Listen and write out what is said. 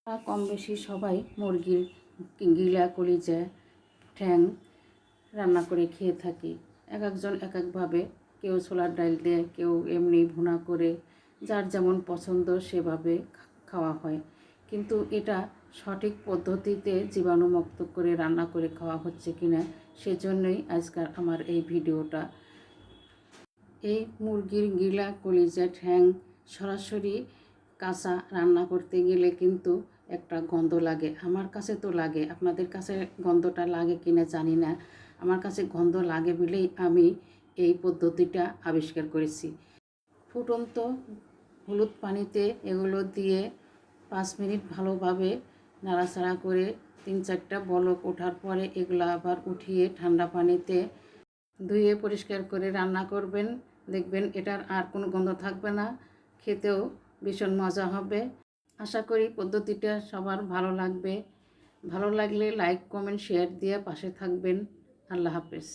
কম বেশি সবাই মুরগির গিলা কলিজা ঠ্যাং রান্না করে খেয়ে থাকি। এক একজন এক একভাবে, কেউ ছোলার ডাল দিয়ে, কেউ এমনি ভুনা করে, যার যেমন পছন্দ সেভাবে খাওয়া হয়। কিন্তু এটা সঠিক পদ্ধতিতে জীবাণুমুক্ত করে রান্না করে খাওয়া হচ্ছে কিনা, সেজন্যই আজকাল আমার এই ভিডিওটা। এই মুরগির গিলা কলিজা ঠ্যাং সরাসরি কাঁচা রান্না করতে গেলে কিন্তু একটা গন্ধ লাগে। আমার কাছে তো লাগে, আপনাদের কাছে গন্ধটা লাগে কিনা জানি না। আমার কাছে গন্ধ লাগে বলেই আমি এই পদ্ধতিটা আবিষ্কার করেছি। ফুটন্ত হলুদ পানিতে এগুলো দিয়ে 5 মিনিট ভালোভাবে নাড়াচাড়া করে 3-4টা বলক ওঠার পরে এগুলো আবার উঠিয়ে ঠান্ডা পানিতে ধুয়ে পরিষ্কার করে রান্না করবেন। দেখবেন এটার আর কোনো গন্ধ থাকবে না, খেতেও ভীষণ মজা হবে। আশা করি পদ্ধতিটা সবার ভালো লাগবে। ভালো লাগলে লাইক, কমেন্ট, শেয়ার দিয়ে পাশে থাকবেন। আল্লাহ হাফেজ।